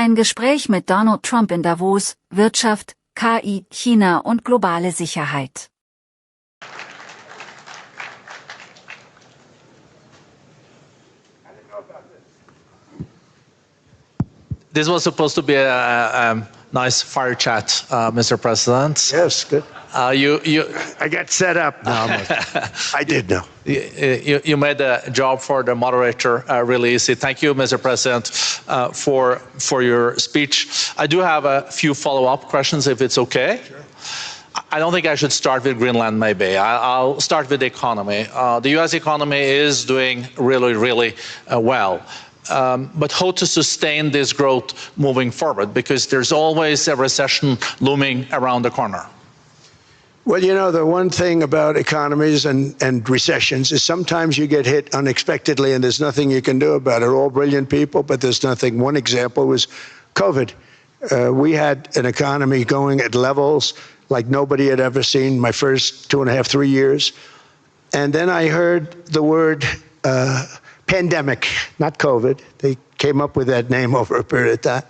Ein Gespräch mit Donald Trump in Davos, Wirtschaft, KI, China und globale Sicherheit. This was supposed to be a nice fire chat, Mr. President. Yes, good. You I got set up. No, I did know. You made the job for the moderator really easy. Thank you, Mr. President, for your speech. I do have a few follow-up questions, if it's okay. Sure. I don't think I should start with Greenland, maybe. I'll start with the economy. The U.S. economy is doing really well. But how to sustain this growth moving forward? Because there's always a recession looming around the corner. Well, you know, the one thing about economies and recessions is sometimes you get hit unexpectedly and there's nothing you can do about it. All brilliant people, but there's nothing. One example was COVID. We had an economy going at levels like nobody had ever seen my first 2.5, 3 years. And then I heard the word pandemic, not COVID. They came up with that name over a period of time.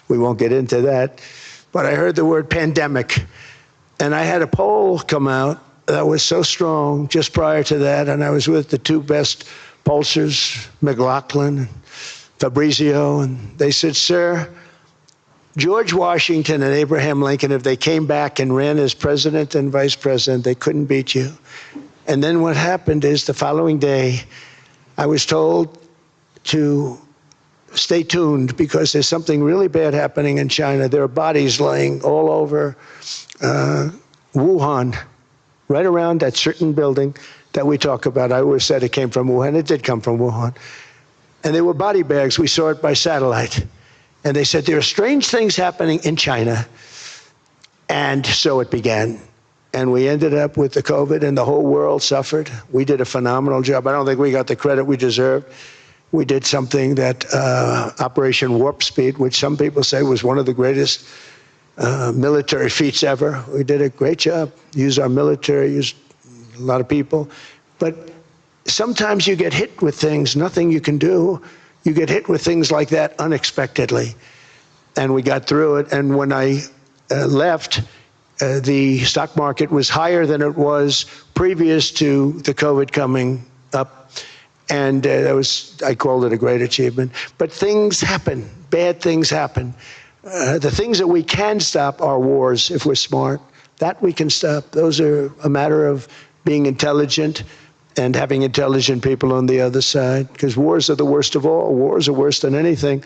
We won't get into that. But I heard the word pandemic. And I had a poll come out that was so strong just prior to that, and I was with the two best pollsters, McLaughlin and Fabrizio, and they said, sir, George Washington and Abraham Lincoln, if they came back and ran as president and vice president, they couldn't beat you. And then what happened is the following day, I was told to stay tuned because there's something really bad happening in China. There are bodies laying all over Wuhan, right around that certain building that we talk about. I always said it came from Wuhan. It did come from Wuhan. And they were body bags. We saw it by satellite. And they said, there are strange things happening in China. And so it began. And we ended up with the COVID, and the whole world suffered. We did a phenomenal job. I don't think we got the credit we deserved. We did something that Operation Warp Speed, which some people say was one of the greatest military feats ever. We did a great job. Used our military, used a lot of people. But sometimes you get hit with things, nothing you can do. You get hit with things like that unexpectedly. And we got through it. And when I left, the stock market was higher than it was previous to the COVID coming up. And I called it a great achievement. But things happen, bad things happen. The things that we can stop are wars if we're smart. That we can stop. Those are a matter of being intelligent and having intelligent people on the other side, because wars are the worst of all. Wars are worse than anything.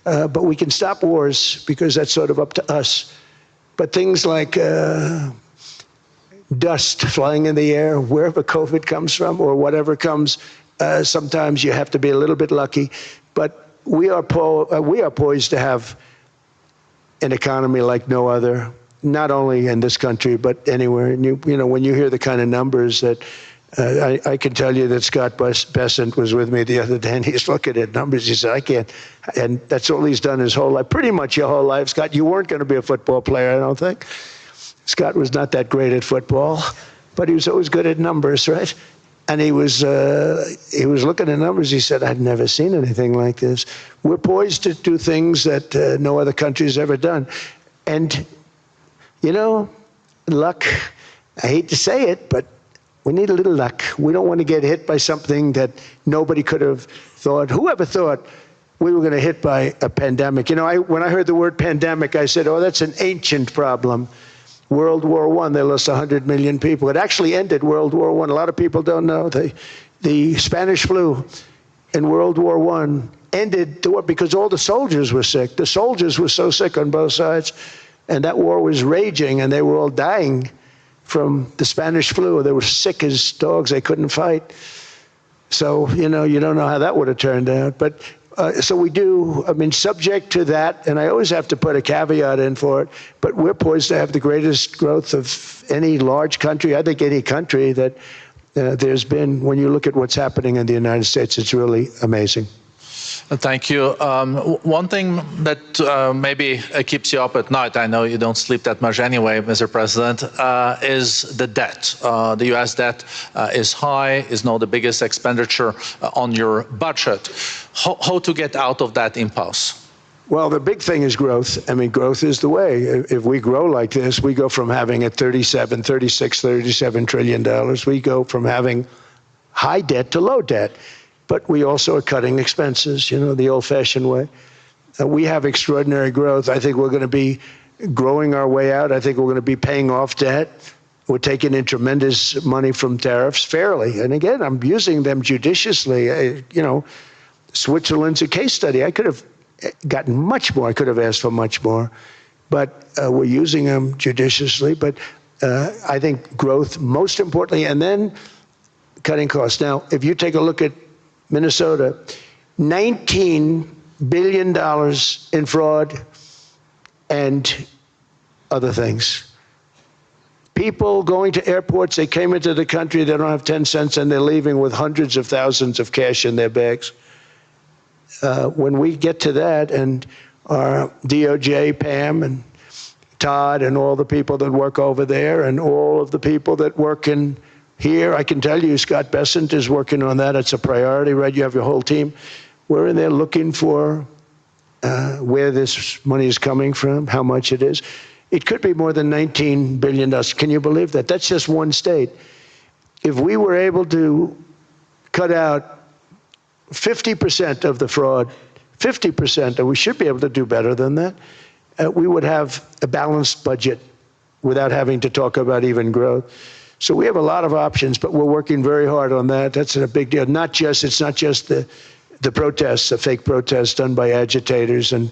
But we can stop wars because that's sort of up to us. But things like dust flying in the air, wherever COVID comes from or whatever comes, sometimes you have to be a little bit lucky. But we are poised to have an economy like no other, not only in this country, but anywhere. And you know, when you hear the kind of numbers that I can tell you that Scott Bessent was with me the other day, and he's looking at numbers. He said, I can't. And that's all he's done his whole life, pretty much your whole life. Scott, you weren't going to be a football player, I don't think. Scott was not that great at football, but he was always good at numbers, right? And he was looking at numbers. He said, I've never seen anything like this. We're poised to do things that no other country has ever done. And, you know, luck, I hate to say it, but we need a little luck. We don't want to get hit by something that nobody could have thought. Whoever thought we were going to hit by a pandemic? You know, when I heard the word pandemic, I said, oh, that's an ancient problem. World War I, they lost 100 million people. It actually ended World War I. A lot of people don't know. The Spanish flu in World War I ended the war because all the soldiers were sick. The soldiers were so sick on both sides, and that war was raging, and they were all dying from the Spanish flu. They were sick as dogs. They couldn't fight. So, you know, you don't know how that would have turned out. But so we do, I mean, subject to that, and I always have to put a caveat in for it, but we're poised to have the greatest growth of any large country, I think any country that there's been. When you look at what's happening in the United States, it's really amazing. Thank you. One thing that maybe keeps you up at night, I know you don't sleep that much anyway, Mr. President, is the debt. The U.S. debt is high, is now the biggest expenditure on your budget. How to get out of that impasse? Well, the big thing is growth. I mean, growth is the way. If we grow like this, we go from having a $37 trillion. We go from having high debt to low debt. But we also are cutting expenses, the old-fashioned way. We have extraordinary growth. I think we're going to be growing our way out. I think we're going to be paying off debt. We're taking in tremendous money from tariffs fairly. And again, I'm using them judiciously. Switzerland's a case study. I could have gotten much more. I could have asked for much more. But we're using them judiciously. But I think growth, most importantly, and then cutting costs. Now, if you take a look at Minnesota, $19 billion in fraud and other things. People going to airports, they came into the country, they don't have 10 cents, and they're leaving with hundreds of thousands of cash in their bags. When we get to that, and our DOJ, Pam, and Todd, and all the people that work over there, and all of the people that work in here, I can tell you, Scott Bessent is working on that. It's a priority, right? You have your whole team. We're in there looking for where this money is coming from, how much it is. It could be more than $19 billion. Can you believe that? That's just one state. If we were able to cut out 50% of the fraud, 50%, and we should be able to do better than that, we would have a balanced budget without having to talk about even growth. So we have a lot of options, but we're working very hard on that. That's a big deal. It's not just the protests, the fake protests done by agitators and,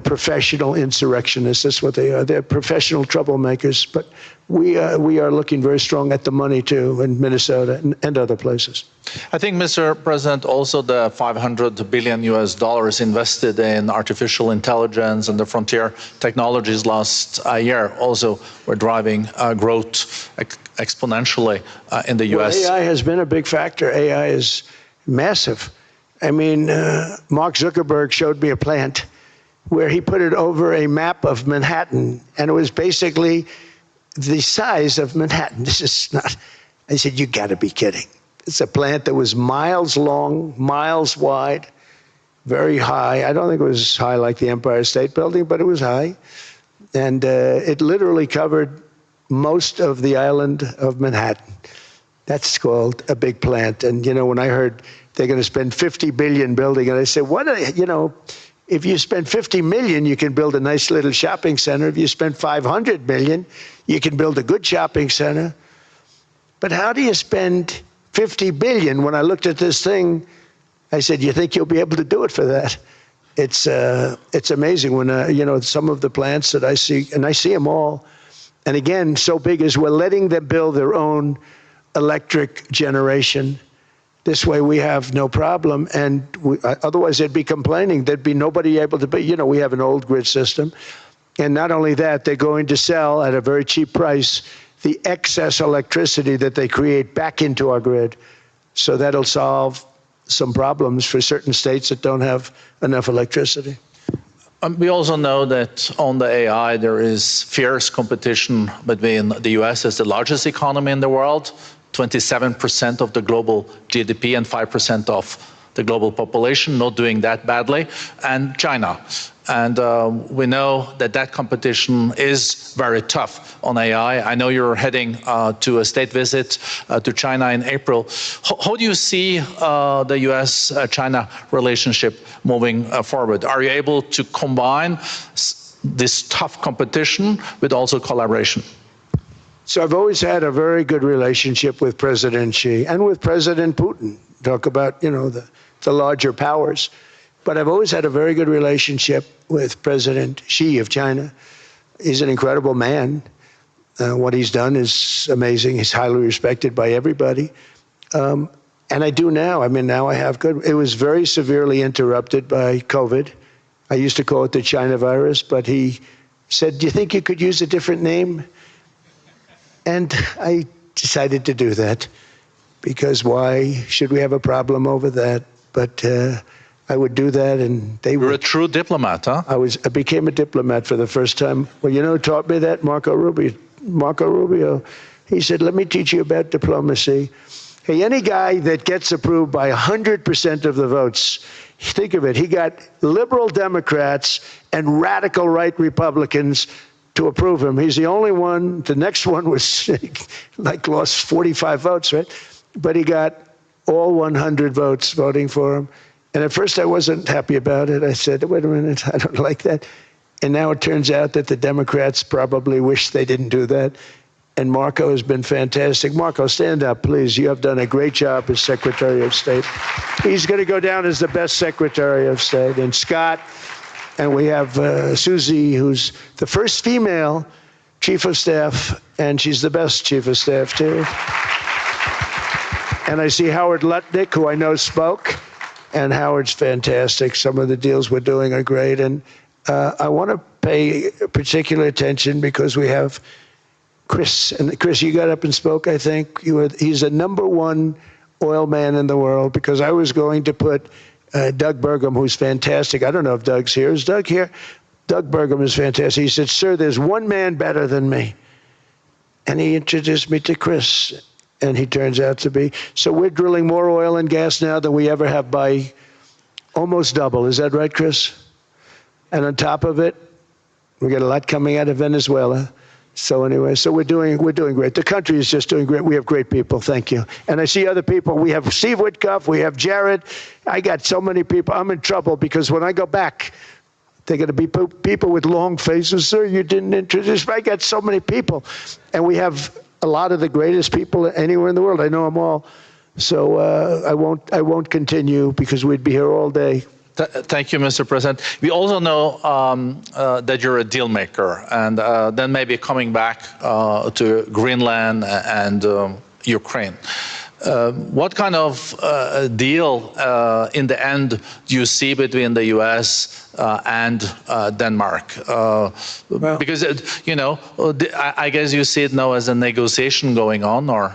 professional insurrectionists. That's what they are. They're professional troublemakers. But we are looking very strong at the money, too, in Minnesota and other places. I think, Mr. President, also the $500 billion invested in artificial intelligence and the frontier technologies last year also were driving growth exponentially in the U.S. Well, AI has been a big factor. AI is massive. I mean, Mark Zuckerberg showed me a plant where he put it over a map of Manhattan, and it was basically the size of Manhattan. This is not, I said, you got to be kidding. It's a plant that was miles long, miles wide, very high. I don't think it was high like the Empire State Building, but it was high. And it literally covered most of the island of Manhattan. That's called a big plant. And, when I heard they're going to spend $50 billion building, and I said, if you spend $50 million, you can build a nice little shopping center. If you spend $500 million, you can build a good shopping center. But how do you spend $50 billion? When I looked at this thing, I said, you think you'll be able to do it for that? It's amazing when, some of the plants that I see, and I see them all, and again, so big as we're letting them build their own electric generation. This way we have no problem, and otherwise they'd be complaining. There'd be nobody able to be, we have an old grid system. And not only that, they're going to sell at a very cheap price the excess electricity that they create back into our grid. So that'll solve some problems for certain states that don't have enough electricity. We also know that on the AI, there is fierce competition between the US as the largest economy in the world, 27% of the global GDP and 5% of the global population, not doing that badly, and China. And we know that competition is very tough on AI. I know you're heading to a state visit to China in April. How do you see the US-China relationship moving forward? Are you able to combine this tough competition with also collaboration? So I've always had a very good relationship with President Xi and with President Putin. Talk about, the larger powers. But I've always had a very good relationship with President Xi of China. He's an incredible man. What he's done is amazing. He's highly respected by everybody. And I do now. Now I have good. It was very severely interrupted by COVID. I used to call it the China virus, but he said, do you think you could use a different name? And I decided to do that, because why should we have a problem over that? But I would do that, and they were. You're a true diplomat, huh? I became a diplomat for the first time. Well, who taught me that? Marco Rubio. He said, let me teach you about diplomacy. Hey, any guy that gets approved by 100% of the votes, Think of it. He got liberal Democrats and radical right Republicans to approve him. He's the only one. The next one was like lost 45 votes, right? But he got all 100 votes voting for him. And at first I wasn't happy about it. I said, wait a minute, I don't like that. And now it turns out that the Democrats probably wish they didn't do that. And Marco has been fantastic. Marco, stand up, please. You have done a great job as Secretary of State. He's going to go down as the best Secretary of State. And Scott, and we have Susie, who's the first female Chief of Staff, and she's the best Chief of Staff, too. And I see Howard Lutnick, who I know spoke, and Howard's fantastic. Some of the deals we're doing are great. And I want to pay particular attention because we have Chris. And Chris, you got up and spoke, I think. He's the #1 oil man in the world, because I was going to put Doug Burgum, who's fantastic. I don't know if Doug's here. Is Doug here? Doug Burgum is fantastic. He said, sir, there's one man better than me. And he introduced me to Chris, and he turns out to be. So we're drilling more oil and gas now than we ever have by almost double. Is that right, Chris? And on top of it, we got a lot coming out of Venezuela. So anyway, so we're doing great. The country is just doing great. We have great people. Thank you. And I see other people. We have Steve Witkoff. We have Jared. I got so many people. I'm in trouble because when I go back, they're going to be people with long faces. Sir, you didn't introduce me. I got so many people. And we have a lot of the greatest people anywhere in the world. I know them all. So I won't continue because we'd be here all day. Thank you, Mr. President. We also know that you're a deal maker, and then maybe coming back to Greenland and Ukraine. What kind of deal in the end do you see between the U.S. And Denmark? Because, I guess you see it now as a negotiation going on, or?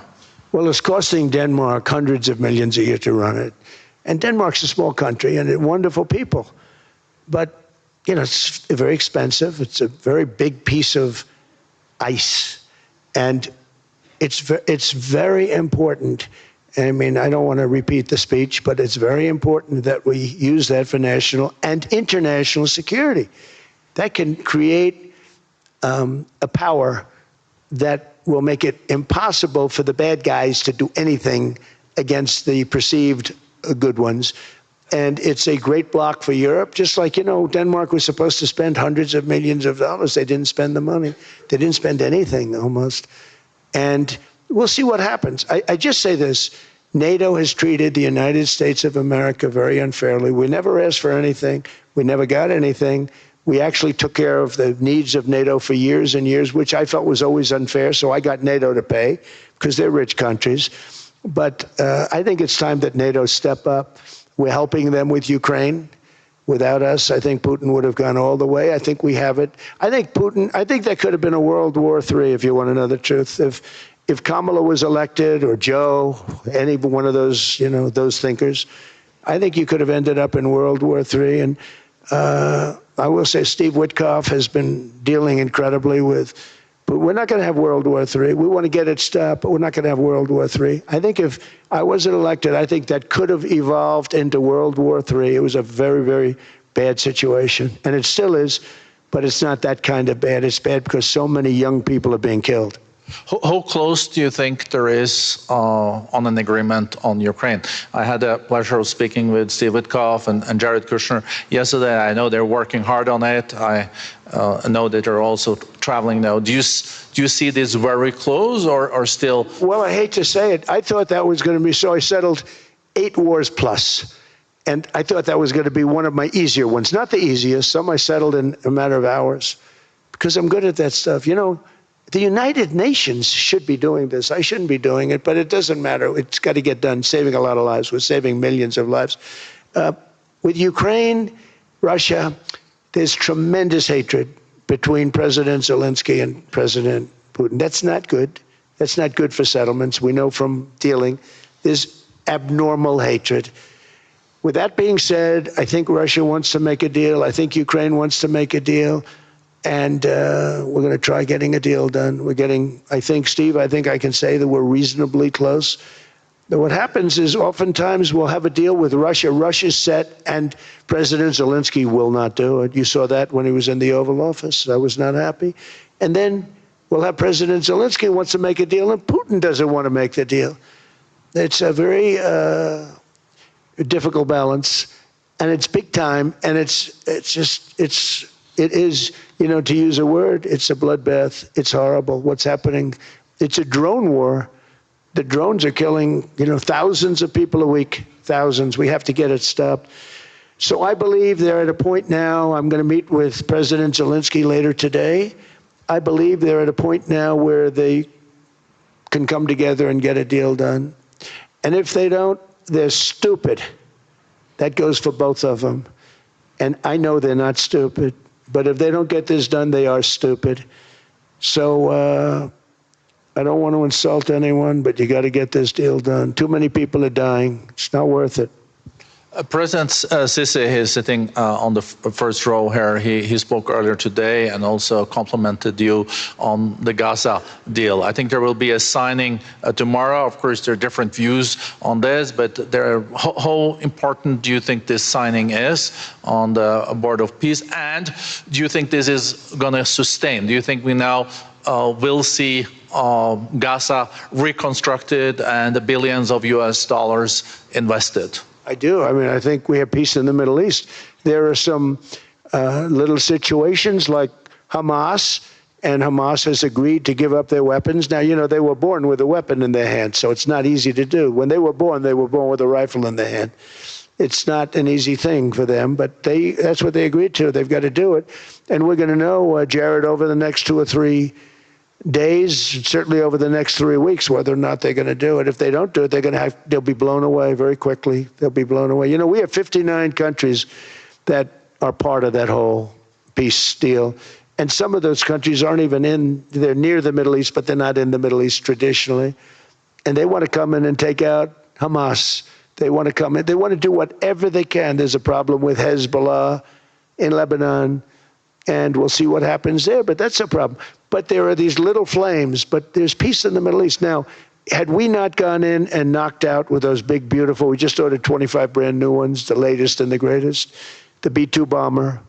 Well, it's costing Denmark hundreds of millions a year to run it. And Denmark's a small country and wonderful people. But, it's very expensive. It's a very big piece of ice. And it's very important. I mean, I don't want to repeat the speech, but it's very important that we use that for national and international security. That can create a power that will make it impossible for the bad guys to do anything against the perceived good ones. And it's a great block for Europe. Just like, Denmark was supposed to spend hundreds of millions of dollars. They didn't spend the money. They didn't spend anything almost. And we'll see what happens. I just say this. NATO has treated the United States of America very unfairly. We never asked for anything. We never got anything. We actually took care of the needs of NATO for years and years, which I felt was always unfair. So I got NATO to pay because they're rich countries. But I think it's time that NATO step up. We're helping them with Ukraine. Without us, I think Putin would have gone all the way. I think we have it. I think that could have been a World War III, if you want to know the truth. If Kamala was elected, or Joe, any one of those, those thinkers, I think you could have ended up in World War III. And I will say Steve Witkoff has been dealing incredibly with. But we're not going to have World War III. We want to get it stopped, but we're not going to have World War III. I think if I wasn't elected, I think that could have evolved into World War III. It was a very, very bad situation. And it still is, but it's not that kind of bad. It's bad because so many young people are being killed. How close do you think there is on an agreement on Ukraine? I had the pleasure of speaking with Steve Witkoff and Jared Kushner yesterday. I know they're working hard on it. I know that they're also traveling now. Do you see this very close or still? Well, I hate to say it. I thought that was going to be so. I settled 8 wars plus. And I thought that was going to be one of my easier ones. Not the easiest. Some I settled in a matter of hours because I'm good at that stuff. The United Nations should be doing this. I shouldn't be doing it, but it doesn't matter. It's got to get done, saving a lot of lives. We're saving millions of lives. With Ukraine, Russia, there's tremendous hatred between President Zelensky and President Putin. That's not good. That's not good for settlements. We know from dealing. There's abnormal hatred. With that being said, I think Russia wants to make a deal. I think Ukraine wants to make a deal. And we're going to try getting a deal done. I think, Steve, I can say that we're reasonably close. What happens is oftentimes we'll have a deal with Russia. Russia's set, and President Zelensky will not do it. You saw that when he was in the Oval Office. I was not happy. And then we'll have President Zelensky wants to make a deal, and Putin doesn't want to make the deal. It's a very difficult balance, and it's big time, and it is, you know, to use a word, it's a bloodbath. It's horrible what's happening. It's a drone war. The drones are killing, you know, thousands of people a week, thousands. We have to get it stopped. So I believe they're at a point now, I'm going to meet with President Zelensky later today. I believe they're at a point now where they can come together and get a deal done. And if they don't, they're stupid. That goes for both of them. And I know they're not stupid, but if they don't get this done, they are stupid. So I don't want to insult anyone, but you got to get this deal done. Too many people are dying. It's not worth it. President Sisi is sitting on the first row here. He spoke earlier today and also complimented you on the Gaza deal. I think there will be a signing tomorrow. Of course, there are different views on this, but how important do you think this signing is on the Board of Peace? And do you think this is going to sustain? Do you think we now will see Gaza reconstructed and the billions of US dollars invested? I do. I mean, I think we have peace in the Middle East. There are some little situations like Hamas, and Hamas has agreed to give up their weapons. Now, you know, they were born with a weapon in their hand, so it's not easy to do. When they were born with a rifle in their hand. It's not an easy thing for them, but that's what they agreed to. They've got to do it. And we're going to know, Jared, over the next 2 or 3 days, certainly over the next 3 weeks, whether or not they're going to do it. If they don't do it, they'll be blown away very quickly. They'll be blown away. You know, we have 59 countries that are part of that whole peace deal. And some of those countries aren't even they're near the Middle East, but they're not in the Middle East traditionally. And they want to come in and take out Hamas. They want to come in. They want to do whatever they can. There's a problem with Hezbollah in Lebanon, and we'll see what happens there, but that's a problem. But there are these little flames, but there's peace in the Middle East. Now, had we not gone in and knocked out with those big, beautiful, we just ordered 25 brand new ones, the latest and the greatest, the B-2 bomber.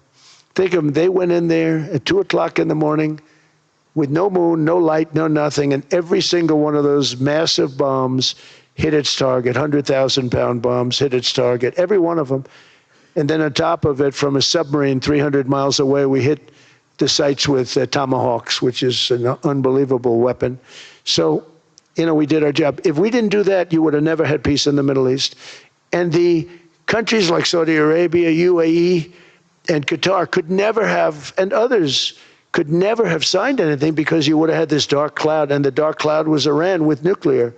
Think of them, they went in there at 2 o'clock in the morning with no moon, no light, no nothing, and every single one of those massive bombs hit its target, 100,000-pound bombs hit its target, every one of them. And then on top of it, from a submarine 300 miles away, we hit the sites with tomahawks, which is an unbelievable weapon. So, you know, we did our job. If we didn't do that, you would have never had peace in the Middle East. And the countries like Saudi Arabia, UAE, and Qatar could never have, and others could never have signed anything because you would have had this dark cloud, and the dark cloud was Iran with nuclear.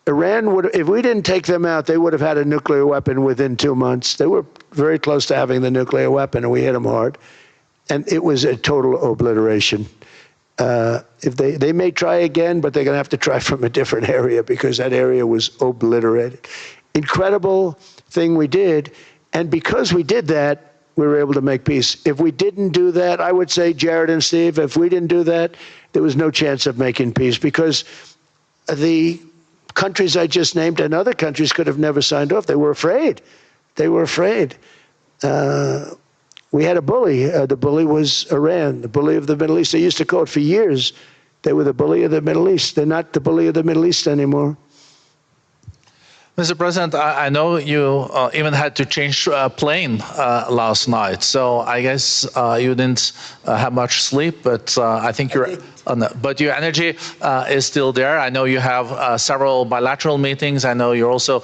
Iran would, if we didn't take them out, they would have had a nuclear weapon within 2 months. They were very close to having the nuclear weapon, and we hit them hard. And it was a total obliteration. If they may try again, but they're going to have to try from a different area because that area was obliterated. Incredible thing we did. And because we did that, we were able to make peace. If we didn't do that, I would say, Jared and Steve, if we didn't do that, there was no chance of making peace because the countries I just named and other countries could have never signed off. They were afraid. They were afraid. We had a bully. The bully was Iran, the bully of the Middle East. They used to call it for years. They were the bully of the Middle East. They're not the bully of the Middle East anymore. Mr. President, I know you even had to change a plane last night, so I guess you didn't have much sleep, but I think but your energy is still there. I know you have several bilateral meetings. I know you're also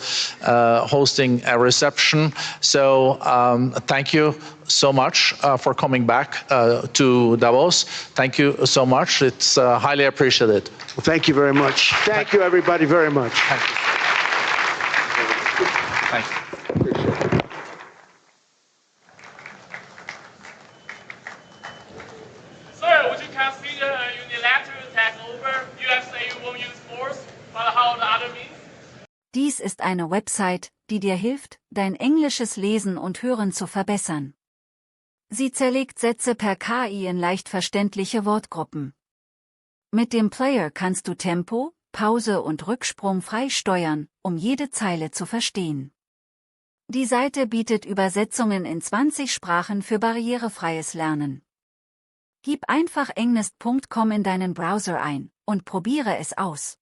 hosting a reception. So thank you so much for coming back to Davos. Thank you so much. It's highly appreciated. Well, thank you very much. Thank you, everybody, very much. Thank you. Thank you. Sir, would you consider a unilateral takeover? USA won't use force, but how the other means? Dies ist eine Website, die dir hilft, dein englisches Lesen und Hören zu verbessern. Sie zerlegt Sätze per KI in leicht verständliche Wortgruppen. Mit dem Player kannst du Tempo, Pause und Rücksprung frei steuern, um jede Zeile zu verstehen. Die Seite bietet Übersetzungen in 20 Sprachen für barrierefreies Lernen. Gib einfach englist.com in deinen Browser ein und probiere es aus.